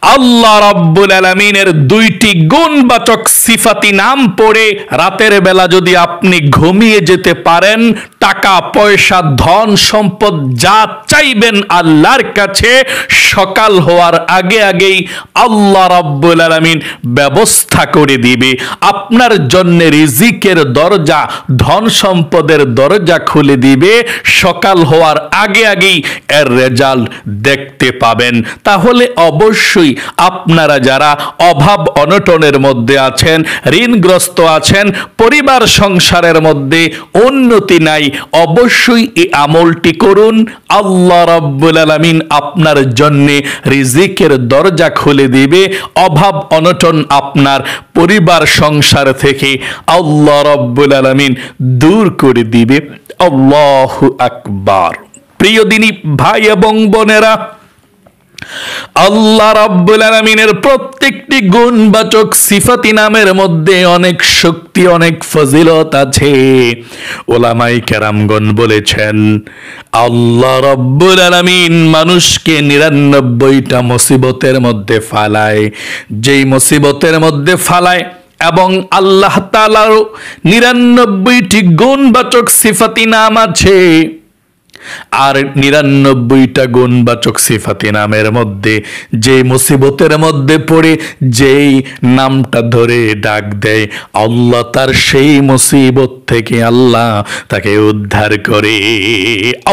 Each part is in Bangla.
আল্লাহ রাব্বুল আলামিনের দুইটি গুণবাচক সিফাতি নাম পড়ে রাতের বেলা যদি আপনি ঘুমিয়ে যেতে পারেন, টাকা পয়সা ধন সম্পদ যা চাইবেন আল্লাহর কাছে সকাল হওয়ার আগে আগেই আল্লাহ রাব্বুল আলামিন ব্যবস্থা করে দিবে। আপনার জন্য রিজিকের দরজা, ধন সম্পদের দরজা খুলে দিবে। সকাল হওয়ার আগে আগেই এর রেজাল্ট দেখতে পাবেন। তাহলে অবশ্যই আপনারা যারা অভাব অনটনের মধ্যে আছেন, ঋণগ্রস্ত আছেন, পরিবার সংসারের মধ্যে উন্নতি নাই, অবশ্যই এই আমলটি করুন। আল্লাহ রাব্বুল আলামিন আপনার জন্য রিজিকের দরজা খুলে দিবে। অভাব অনটন আপনার পরিবার সংসার থেকে আল্লাহ রাব্বুল আলামিন দূর করে দিবে। আল্লাহু আকবার। প্রিয় দিনী ভাই এবং বোনেরা, আল্লাহ রাব্বুল আলামিনের প্রত্যেকটি গুণবাচক সিফাতি নামের মধ্যে অনেক শক্তি, অনেক ফজিলত আছে। উলামায়ে কেরামগণ বলেছেন, আল্লাহ রাব্বুল আলামিন মানুষকে ৯৯টা মুসিবতের মধ্যে ফালায়। যেই মুসিবতের মধ্যে ফালায় এবং আল্লাহ তাআলার ৯৯টি গুণবাচক সিফাতি নাম আছে। আর ৯৯টা গুণবাচক সিফাতি নামের মধ্যে যে মুসিবতের মধ্যে পড়ে যেই নামটা ধরে ডাক দেয়, আল্লাহ তার সেই মুসিবত থেকে আল্লাহ তাকে উদ্ধার করে।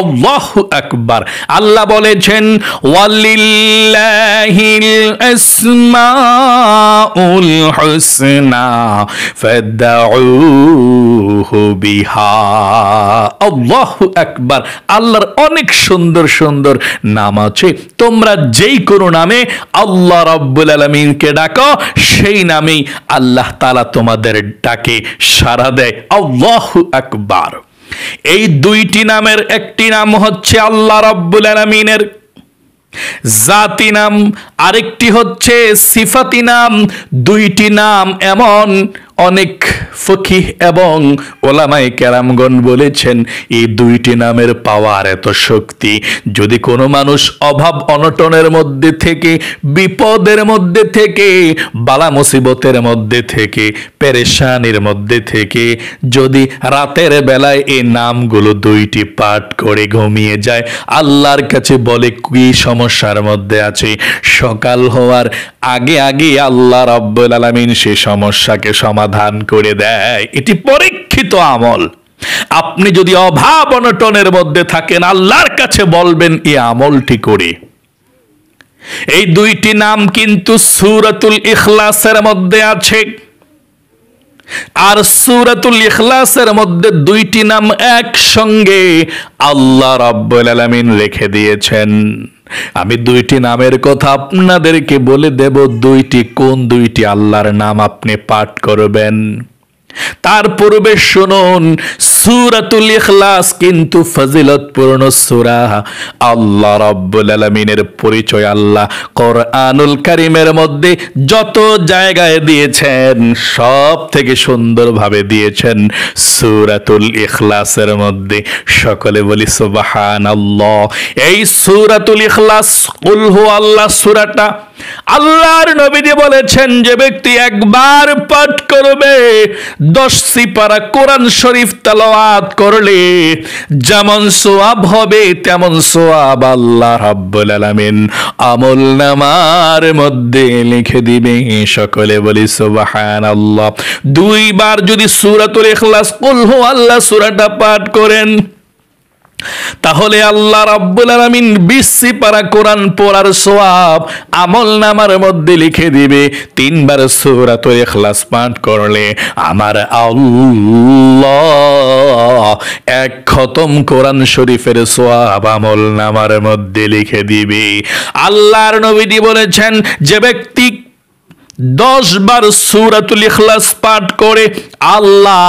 আল্লাহু আকবার। আল্লাহ বলেছেন, ওয়ালিল্লাহিল আসমাউল হুসনা ফাদউহু বিহা। আল্লাহু আকবার। আল্লাহর অনেক সুন্দর সুন্দর নাম আছে। তোমরা যেই কোনো নামে আল্লাহ রাব্বুল আলামিনকে ডাকো, সেই নামেই আল্লাহ তাআলা তোমাদের ডাকে সাড়া দেয়। আল্লাহু আকবার। এই দুইটি নামের একটি নাম হচ্ছে আল্লাহ রাব্বুল আলামিনের জাতি নাম, আরেকটি হচ্ছে সিফাতি নাম। দুইটি নাম এমন অনেক ফকিহ এবং ওলামায়ে কেরামগণ বলেছেন, এই দুইটি নামের পাওয়ার এত শক্তি, যদি কোনো মানুষ অভাব অনটনের মধ্যে থেকে, বিপদের মধ্যে থেকে, বালা মুসিবতের মধ্যে থেকে, পেরেশানির মধ্যে থেকে যদি রাতের বেলায় এই নামগুলো দুইটি পাঠ করে ঘুমিয়ে যায়, আল্লাহর কাছে বলে কি সমস্যার মধ্যে আছে, সকাল হওয়ার আগে আগে আল্লাহ রাব্বুল আলামিন সেই সমস্যাকে সমাধান করে দেয়। এটি পরীক্ষিত আমল। আপনি যদি অভাব অনটনের মধ্যে থাকেন, আল্লাহর কাছে বলবেন এই আমলটি করে। এই দুইটি নাম কিন্তু সূরাতুল ইখলাসের মধ্যে আছে। আর সূরাতুল ইখলাসের মধ্যে দুইটি নাম একসঙ্গে আল্লাহ রাব্বুল আলামিন রেখে দিয়েছেন। আমি দুইটি নামের কথা আপনাদেরকে বলে দেব, দুইটি কোন দুইটি আল্লাহর নাম আপনি পাঠ করবেন। তার পূর্বে শুনুন, সূরাতুল ইখলাস কিন্তু ফজিলতপূর্ণ সূরা। আল্লাহ রাব্বুল আলামিনের পরিচয় আল্লাহ কোরআনুল কারীমের মধ্যে যত জায়গায় দিয়েছেন, সব থেকে সুন্দরভাবে দিয়েছেন সূরাতুল ইখলাসের মধ্যে। সকলে বলি সুবহানাল্লাহ। এই সূরাতুল ইখলাস, কুল হুয়াল্লাহ সূরাটা আল্লাহর নবীজি বলেছেন, যে ব্যক্তি একবার পাঠ করবে, 10 সিপারা কোরআন শরীফ তেলাওয়াত করলে যেমন সওয়াব হবে, তেমন সওয়াব আল্লাহ রাব্বুল আলামিন আমলনামার মধ্যে লিখে দিবে। সকলে বলি সুবহানাল্লাহ। 2 বার যদি সূরাতুল ইখলাস কুল হুয়াল্লাহ সূরাটা পাঠ করেন, তাহলে আল্লাহ রাব্বুল আলামিন 20 সিপারা কোরআন পড়ার সওয়াব আমলনামার মধ্যে লিখে দিবে। 3 বার সূরাতুল ইখলাস পাঠ করলে আমার আল্লাহ 1 খতম কোরআন শরীফের সওয়াব আমলনামার মধ্যে লিখে দিবে। আল্লাহর নবীজি বলেছেন, যে ব্যক্তি 10 বার সূরাতুল ইখলাস পাঠ করে, আল্লাহ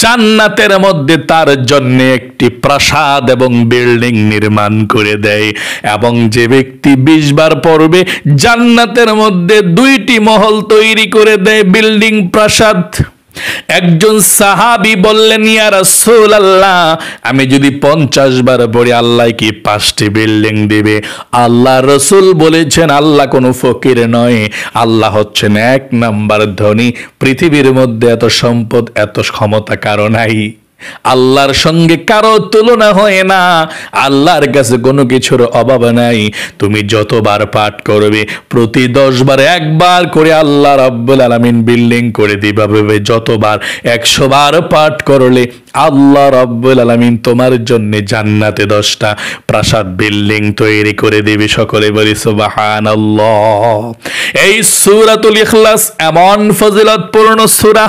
জান্নাতের মধ্যে তার জন্য একটি প্রাসাদ এবং বিল্ডিং নির্মাণ করে দেয়। এবং যে ব্যক্তি 20 বার পড়বে, জান্নাতের মধ্যে 2টি মহল তৈরি করে দেয়, বিল্ডিং, প্রাসাদ। একজন সাহাবী বললেন, ইয়া রাসূলুল্লাহ, আমি যদি 50 বার পড়ি আল্লাহ কি 5টি বিল্ডিং দিবে? আল্লাহ রসুল বলেছেন, আল্লাহ কোনো ফকির নয়, আল্লাহ হচ্ছেন 1 নাম্বার ধনী। পৃথিবীর মধ্যে এত সম্পদ, এত ক্ষমতা কারো নাই। আল্লাহর সঙ্গে কারো তুলনা হয় না, আল্লাহর কাছে কোনো কিছুর অভাব নাই। তুমি যতবার পাঠ করবে, প্রতি 10 বার 1 বার করে আল্লাহ রাব্বুল আলামিন বিল্ডিং করে দিবে। যতবার 100 বার পাঠ করলে আল্লাহ রাব্বুল আলামিন তোমার জন্য জান্নাতে 10টা প্রাসাদ বিল্ডিং তৈরি করে দিবে। সকলে বলি সুবহানাল্লাহ। এই সূরাতুল ইখলাস এমন ফজিলতপূর্ণ সূরা,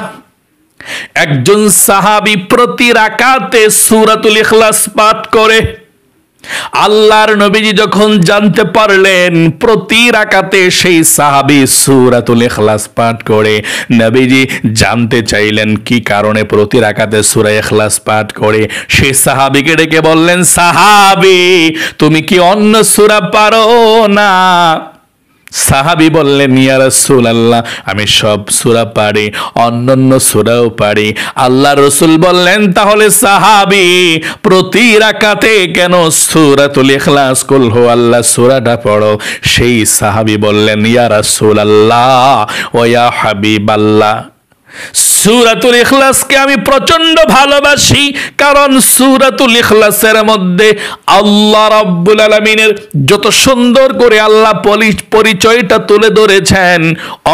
একজন সাহাবী প্রতি রাকাতে সূরাতুল ইখলাস পাঠ করে। আল্লাহর নবীজি যখন জানতে পারলেন প্রতি রাকাতে সেই সাহাবী সূরাতুল ইখলাস পাঠ করে, নবীজি জানতে চাইলেন কি কারণে প্রতি রাকাতে সূরা ইখলাস পাঠ করে। সেই সাহাবীকে ডেকে বললেন, সাহাবী তুমি কি অন্য সূরা পারো না? সাহাবী বললেন, ইয়া রাসূলুল্লাহ, আমি সব সূরা পারি, অন্যান্য সূরাও পারি। আল্লাহ রসুল বললেন, তাহলে সাহাবী প্রতি রাকাতে কেন সূরাতুল ইখলাস কুল হুয়াল্লাহ সূরাটা পড়ো? সেই সাহাবী বললেন, ইয়া রাসূলুল্লাহ ওয়া ইয়া হাবিবাল্লাহ, সূরাতুল ইখলাসকে আমি প্রচন্ড ভালোবাসি, কারণ সূরাতুল ইখলাসের মধ্যে আল্লাহ রাব্বুল আলামিনের যত সুন্দর করে আল্লাহ পরিচয়টা তুলে ধরেছেন,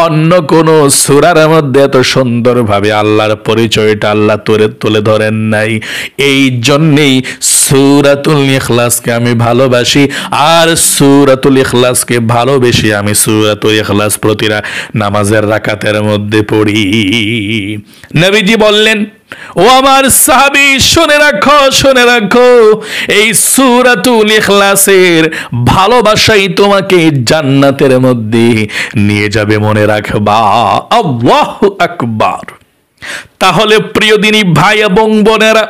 অন্য কোন সূরার মধ্যে এত সুন্দরভাবে আল্লাহর পরিচয়টা আল্লাহ তুলে ধরেন নাই। এই জন্যেই সূরাতুল ইখলাসকে আমি ভালোবাসি, আর সূরাতুল ইখলাসকে ভালোবেসে আমি সূরাতুল ইখলাস প্রতিটা নামাজের রাকাতের মধ্যে পড়ি। নবীজি বললেন, ও আমার সাহাবী, শুনে রাখো, এই সূরাতুল ইখলাসের ভালোবাসাই তোমাকে জান্নাতের মধ্যে নিয়ে যাবে, মনে রাখবা। আল্লাহু আকবার। তাহলে প্রিয় দিনী ভাই এবং বোনেরা,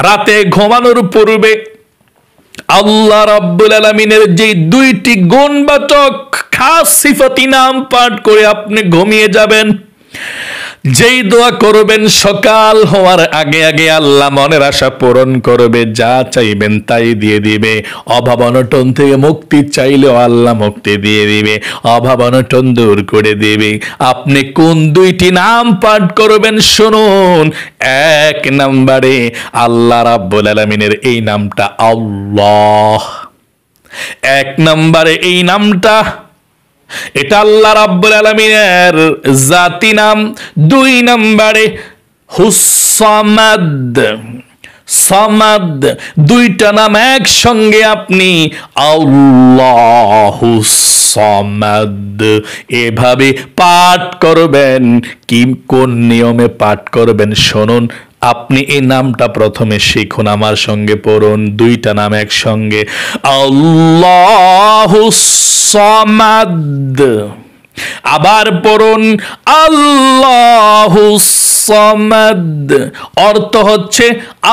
রাতে ঘুমানোর পূর্বে আল্লাহ রাব্বুল আলামিনের যে 2টি গুণবাচক খাস সিফাতি নাম পাঠ করে আপনি ঘুমিয়ে যাবেন। যেই দোয়া করবেন সকাল হওয়ার আগে আগে আল্লাহ মনের আশা পূরণ করবে, যা চাইবেন তাই দিয়ে দিবে। অভাব অনটন থেকে মুক্তি চাইলেও আল্লাহ মুক্তি দিয়ে দিবে, অভাব অনটন দূর করে দিবে। আপনি কোন 2টি নাম পাঠ করবেন শুনুন। 1 নম্বরে আল্লাহ রাব্বুল আলামিনের এই নামটা আল্লাহ। 1 নম্বরে এই নামটা, এটা আল্লাহ রাব্বুল আলামিনের জাতি নাম। 2 নম্বরে হুস-সামাদ, সামাদ, 2টা নাম একসঙ্গে আপনি আল্লাহুস সামাদ এভাবে পাঠ করবেন। কি কোন নিয়মে পাঠ করবেন শুনুন। আপনি এই নামটা প্রথমে শিখুন, আমার সঙ্গে পড়ুন 2টা নাম একসঙ্গে, আল্লাহুস সামাদ। আবার পড়ুন আল্লাহুস সামাদ। অর্থ হচ্ছে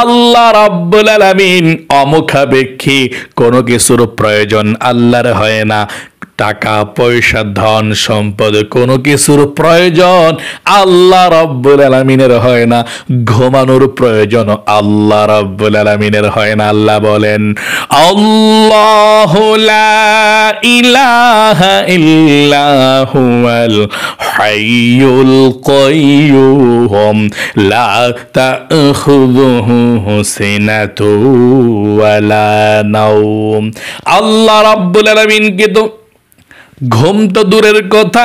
আল্লাহ রাব্বুল আলামিন অমুখাপেক্ষী, কোনো কিছুর প্রয়োজন আল্লাহর হয় না। টাকা পয়সা ধন সম্পদ কোনো কিছুর প্রয়োজন আল্লাহ রাব্বুল আলামিনের হয় না। ঘুমানোর প্রয়োজন আল্লাহ রাব্বুল আলামিনের হয় না। আল্লাহ বলেন, আল্লাহু লা ইলাহা ইল্লা হুয়াল হাইয়ুল কাইয়্যুম লা তাখুযুহু সিনাতু ওয়ালা নাওম। আল্লাহ রাব্বুল আলামিনকে তো ঘুম তো দূরের কথা,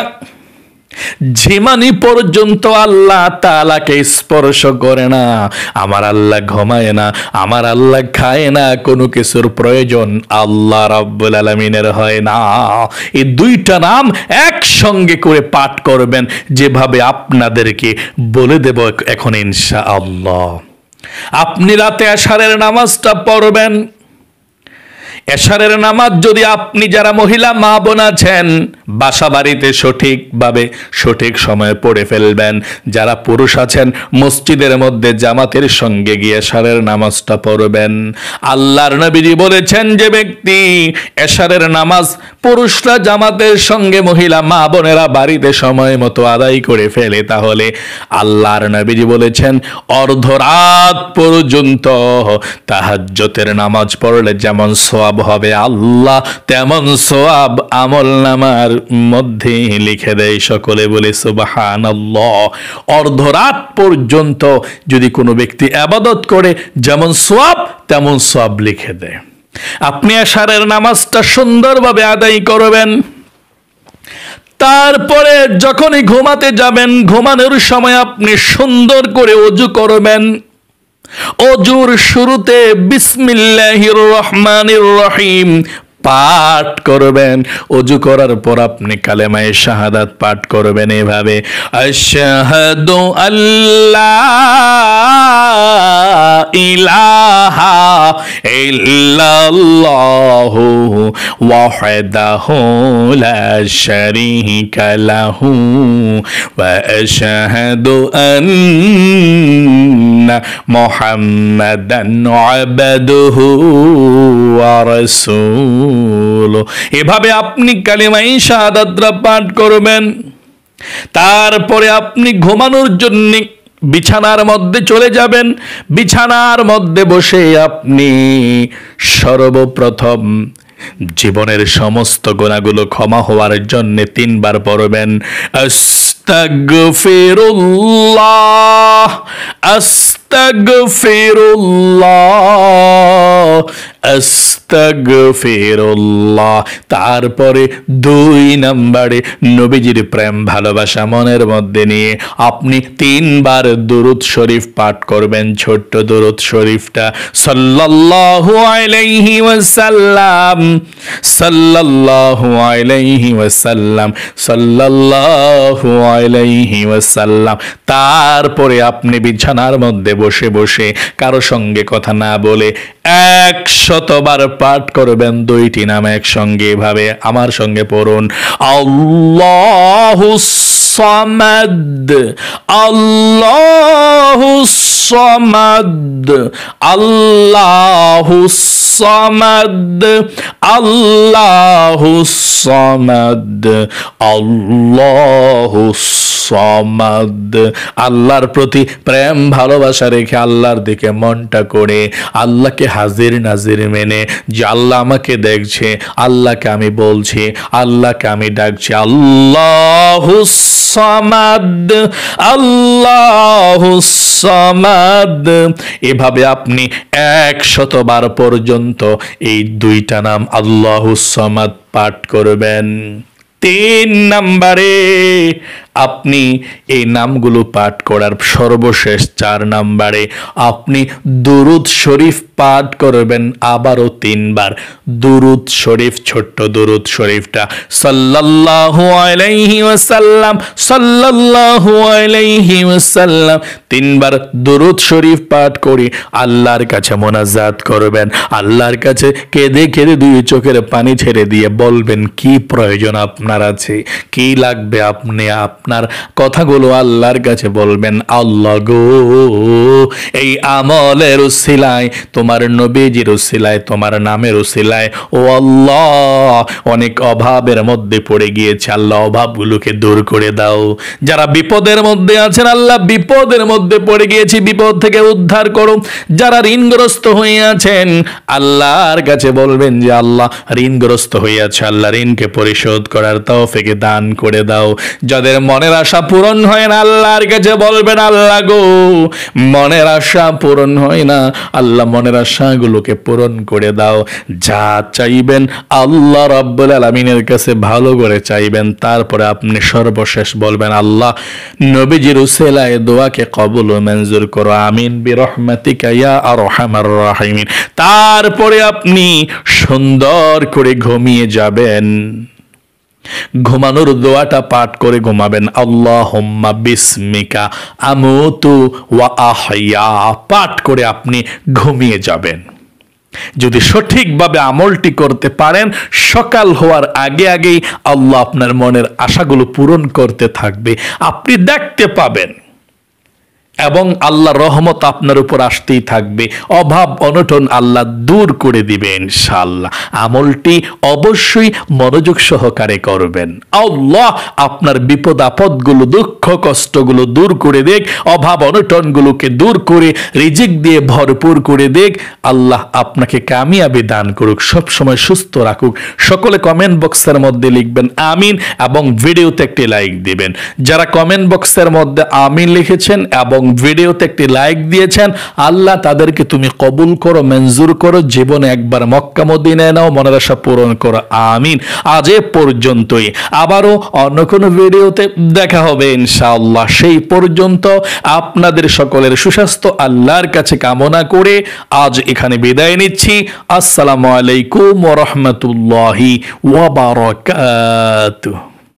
ঝিমানি পর্যন্ত আল্লাহ তাআলাকে স্পর্শ করে না। আমার আল্লাহ ঘুমায় না, আমার আল্লাহ খায় না, কোনো কিছুর প্রয়োজন আল্লাহ রাব্বুল আলামিনের হয় না। এই 2টা নাম একসঙ্গে করে পাঠ করবেন, যেভাবে আপনাদেরকে বলে দেব এখন ইনশাআল্লাহ। আপনি রাতে আশারের নামাজটা পড়বেন, এশারের নামাজ যদি আপনি যারা মহিলা মা বোন আছেন বাসা বাড়িতে সঠিকভাবে সঠিক সময়ে পড়ে ফেলবেন, যারা পুরুষ আছেন মসজিদের মধ্যে জামাতের সঙ্গে গিয়ে এশারের নামাজটা পড়বেন। আল্লাহর নবীজি বলেছেন যে ব্যক্তি এশারের নামাজ পুরুষরা জামাতের সঙ্গে মহিলা মা বোনেরা বাড়িতে সময় মতো আদায় করে ফেলে, তাহলে আল্লাহর নবীজি বলেছেন অর্ধরাত পর্যন্ত তাহাজ্জুদের নামাজ পড়লে যেমন সওয়াব হবে আল্লাহ তেমন সওয়াব আমলনামার মধ্যে লিখে দেয়। সকলে বলে সুবহানাল্লাহ। অর্ধরাত পর্যন্ত যদি কোনো ব্যক্তি ইবাদত করে যেমন সওয়াব তেমন সওয়াব লিখে দেয়। আপনি এশারের নামাজটা সুন্দরভাবে আদায় করবেন। তারপরে যখনই ঘুমাতে যাবেন, ঘুমানোর সময় আপনি সুন্দর করে ওযু করবেন। ওযুর শুরুতে বিসমিল্লাহির রহমানির রহিম পাঠ করবেন। ওযু করার পর আপনি কালেমায়ে শাহাদাত পাঠ করবেন এভাবে, আশহাদু আল্লা ইলাহা ইল্লাল্লাহু ওয়াহদাহু লা শারীকা লাহু ওয়া আশহাদু আন্না মুহাম্মাদান আবদুহু ওয়া রাসূলুহু। এভাবে আপনি কালেমায়ে শাহাদাতরা পাঠ করবেন। তারপরে আপনি ঘুমানোর জন্য বিছানার মধ্যে চলে যাবেন। বিছানার মধ্যে বসে আপনি সর্বপ্রথম জীবনের সমস্ত গুনাহগুলো ক্ষমা হওয়ার জন্য 3 বার পড়বেন, আস্তাগফিরুল্লাহ আস্তাগফিরুল্লাহ আস্তাগফিরুল্লাহ। তারপরে 2 নম্বরে নবীজির প্রেম ভালোবাসা মনের মধ্যে নিয়ে আপনি 3 বার দুরূদ শরীফ পাঠ করবেন। ছোট্ট দুরূদ শরীফটা সাল্লাল্লাহু আলাইহি ওয়াসাল্লাম সাল্লাল্লাহু আলাইহি ওয়াসাল্লাম সাল্লাল্লাহু আলাইহি ওয়াসাল্লাম। তারপরে আপনি বিছানার মধ্যে বসে বসে কারো সঙ্গে কথা না বলে 100 বার পাঠ করবেন 2টি নাম একসঙ্গে। এভাবে আমার সঙ্গে পড়ুন, আল্লাহুস সামাদ আল্লাহুস সামাদ আল্লাহুস সামাদ আল্লাহুস সামাদ আল্লাহুস সামাদ। আল্লাহর প্রতি প্রেম ভালোবাসা রেখে আল্লাহর দিকে মনটা করে আল্লাহকে হাজির নাজির মেনে যে আল্লাহ আমাকে দেখছে, আল্লাহকে আমি বলছি, আল্লাহকে আমি ডাকছি, আল্লাহুস সামাদ আল্লাহুস সামাদ। এভাবে আপনি 100 বার পর্যন্ত এই 2টা নাম আল্লাহুস সামাদ পাঠ করবেন। 3 নম্বরে আপনি এই নামগুলো পাঠ করার সর্বশেষ 4 নম্বরে আপনি দুরূদ শরীফ পাঠ করবেন আবারও 3 বার। দুরূদ শরীফ, ছোট্ট দুরূদ শরীফটা সাল্লাল্লাহু আলাইহি ওয়াসাল্লাম সাল্লাল্লাহু আলাইহি ওয়াসাল্লাম 3 বার দুরূদ শরীফ পাঠ করে আল্লাহর কাছে মোনাজাত করবেন। আল্লাহর কাছে কেঁদে কেঁদে 2 চোখের পানি ছেড়ে দিয়ে বলবেন কি প্রয়োজন আপনার আছে, কি লাগবে, আপনি আপনার কথাগুলো আল্লাহর কাছে বলবেন। আল্লাহ গো, এই আমলের উসিলায়, তোমার নবীজির উসিলায়, তোমার নামের উসিলায়, ও আল্লাহ অনেক অভাবের মধ্যে পড়ে গিয়েছে, আল্লাহ অভাবগুলোকে দূর করে দাও। যারা বিপদের মধ্যে আছেন আল্লাহ বিপদের মধ্যে পড়ে গিয়েছি, বিপদ থেকে উদ্ধার করো। যারা ঋণগ্রস্ত হয়ে আছেন আল্লাহর কাছে বলবেন যে আল্লাহ ঋণগ্রস্ত হয়ে আছে, আল্লাহ ঋণকে পরিশোধ করার তৌফিক দান করে দাও। যাদের মনের আশা পূরণ হয় না আল্লাহর কাছে বলবেন আল্লাহ গো মনের আশা পূরণ হয় না, আল্লাহ মনের আশাগুলোকে পূরণ করে দাও। যা চাইবেন আল্লাহ রাব্বুল আলামিনের কাছে ভালো করে চাইবেন। তারপরে আপনি সর্বশেষ বলবেন আল্লাহ নবীজির উসিলায় দোয়াকে কবুল ও মঞ্জুর করো, আমিন বিরহমাতিকা ইয়া আরহামার রাহিমিন। তারপরে আপনি সুন্দর করে ঘুমিয়ে যাবেন। ঘুমানোর দোয়াটা পাঠ করে ঘুমাবেন। আল্লাহুম্মা বিসমিকা আমুতু ওয়া আহইয়া পাঠ করে আপনি ঘুমিয়ে যাবেন। যদি সঠিকভাবে আমলটি করতে পারেন, সকাল হওয়ার আগে আগেই আল্লাহ আপনার মনের আশাগুলো পূরণ করতে থাকবে, আপনি দেখতে পাবেন এবং আল্লাহর রহমত আপনার উপর আসতেই থাকবে। অভাব অনটন আল্লাহ দূর করে দিবে ইনশাআল্লাহ। আমলটি অবশ্যই মনোযোগ সহকারে করবেন। আল্লাহ আপনার বিপদ আপদগুলো, দুঃখ কষ্টগুলো দূর করে দেখ, অভাব অনটনগুলোকে দূর করে রিজিক দিয়ে ভরপুর করে দেখ। আল্লাহ আপনাকে কামিয়াবি দান করুক, সবসময় সুস্থ রাখুক। সকলে কমেন্ট বক্সের মধ্যে লিখবেন আমিন এবং ভিডিওতে একটি লাইক দিবেন। যারা কমেন্ট বক্সের মধ্যে আমিন লিখেছেন এবং ভিডিওতে একটি লাইক দিয়েছেন, আল্লাহ তাদেরকে তুমি কবুল করো, মঞ্জুর করো, জীবনে একবার মক্কা মদিনায় নাও, মনের আশা পূরণ করো, আমিন। আজ এ পর্যন্তই, আবারও অন্য কোনো ভিডিওতে দেখা হবে ইনশাআল্লাহ। সেই পর্যন্ত আপনাদের সকলের সুস্বাস্থ্য আল্লাহর কাছে কামনা করে আজ এখানে বিদায় নিচ্ছি। আসসালামু আলাইকুম ওয়া রাহমাতুল্লাহি ওয়া বারাকাতুহু।